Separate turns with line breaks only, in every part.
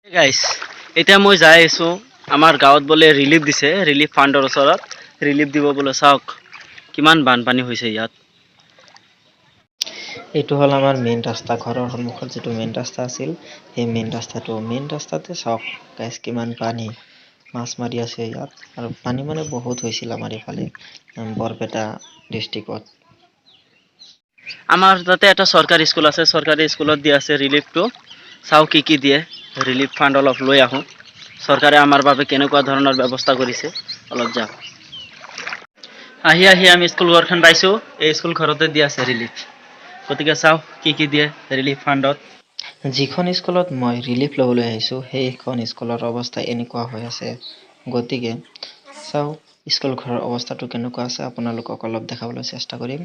গাইছ এতিয়া মই যাই আছো আমাৰ গাঁৱত বোলে ৰিলিফ দিছে ৰিলিফ ফাণ্ডৰ ওচৰত ৰিলিফ দিব বোলে চাওক কিমান বানপানী হৈছে ইয়াত
এইটো হ'ল আমাৰ মেইন ৰাস্তা ঘৰৰ সন্মুখত যেটো মেইন ৰাস্তা আছিল সেই মেইন ৰাস্তাতে চাওক গাইছ কিমান পানী মাছ মাৰি আছে ইয়াত আৰু পানী মানে বহুত হৈছিল আমাৰ ইফালে বৰপেটা ডিস্ট্ৰিক্টত
আমাৰ তাতে এটা চৰকাৰী স্কুল আছে চৰকাৰী স্কুলত দি আছে ৰিলিফটো চাওক কি দিয়ে ৰিলিফ ফাণ্ড অলপ লৈ আহো চৰকাৰে আমাৰ বাবে কেনেকুৱা ধৰণৰ ব্যৱস্থা কৰিছে অলপ যাওক আহি আমি স্কুল ঘৰখন পাইছো এই স্কুল ঘৰতে দি আছে ৰিলিফ গতিকে চাওক কি দিয়ে ৰিলিফ ফাণ্ডত
যিখন স্কুলত মই ৰিলিফ ল'বলৈ আহিছো সেইখন স্কুলৰ অৱস্থা এনেকুৱা হৈ আছে গতিকে চাওক স্কুল ঘৰৰ অৱস্থাটো কেনেকুৱা আছে আপোনালোকক অলপ দেখাবলৈ চেষ্টা কৰিম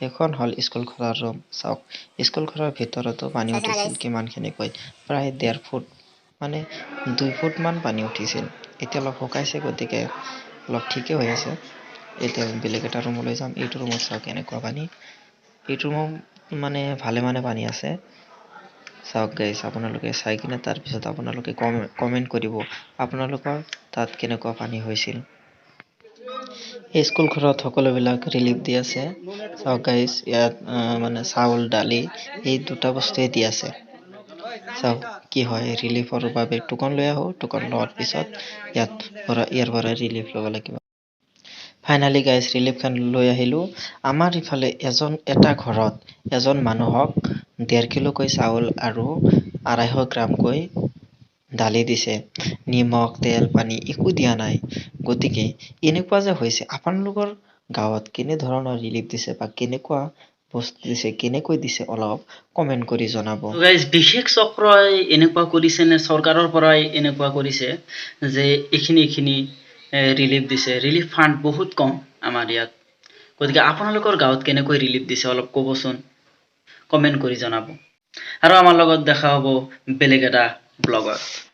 এখন হল স্কুল ঘৰৰ ৰুম চাওক স্কুল ঘৰৰ ভিতৰতো পানী উঠিছিল কিমানখিনিকৈ প্ৰায় 1.5 ফুট মানে 2 ফুট মান পানী উঠিছিল এতিয়া অলপ শুকাইছে গতিকে অলপ ঠিকে হৈ আছে এতিয়া বেলেগ এটা ৰুমলৈ যাম এইটো ৰুমত চাওক কেনেকুৱা পানী এইটো ৰুম মানে ভালে পানী আছে চাওক গাইছ আপোনালোকে চাই কিনে তাৰ পিছত আপোনালোকে কমেন্ট কৰিব আপোনালোকৰ তাত কেনেকুৱা পানী হৈছিল এই স্কুল ঘৰত সকলোবিলাক ৰিলিফ দি আছে চাওক গাইছ ইয়াত মানে চাউল দালি এই দুটা বস্তুৱে দি আছে চাওক কি হয় ৰিলিফৰ বাবে টোকন লৈ আহো টোকন লোৱাৰ পিছত ইয়াৰ পৰা ৰিলিফ ল'ব লাগিব ফাইনালি গাইছ ৰিলিফ খান লৈ আহিলো আমাৰ ইফালে এটা ঘৰত এজন মানুহক 1.5 কিলোকৈ চাউল আৰু 250 গ্ৰামকৈ দালি দিছে নিমখ তেল পানী একো দিয়া নাই গতিকে এনেকুৱা যে হৈছে আপোনালোকৰ গাঁৱত কেনে ধৰণৰ ৰিলিফ দিছে বা কেনেকুৱা বস্তু দিছে কেনেকৈ দিছে অলপ কমেন্ট কৰি জনাব
গাইজ বিশেষ চক্ৰই এনেকুৱা কৰিছে নে চৰকাৰৰ পৰাই এনেকুৱা কৰিছে যে এইখিনি ৰিলিফ দিছে ৰিলিফ ফাণ্ড বহুত কম আমাৰ ইয়াত গতিকে আপোনালোকৰ গাঁৱত কেনেকৈ ৰিলিফ দিছে অলপ ক'বচোন কমেন্ট কৰি জনাব আৰু আমাৰ লগত দেখা হ'ব বেলেগ এটা ব্লগত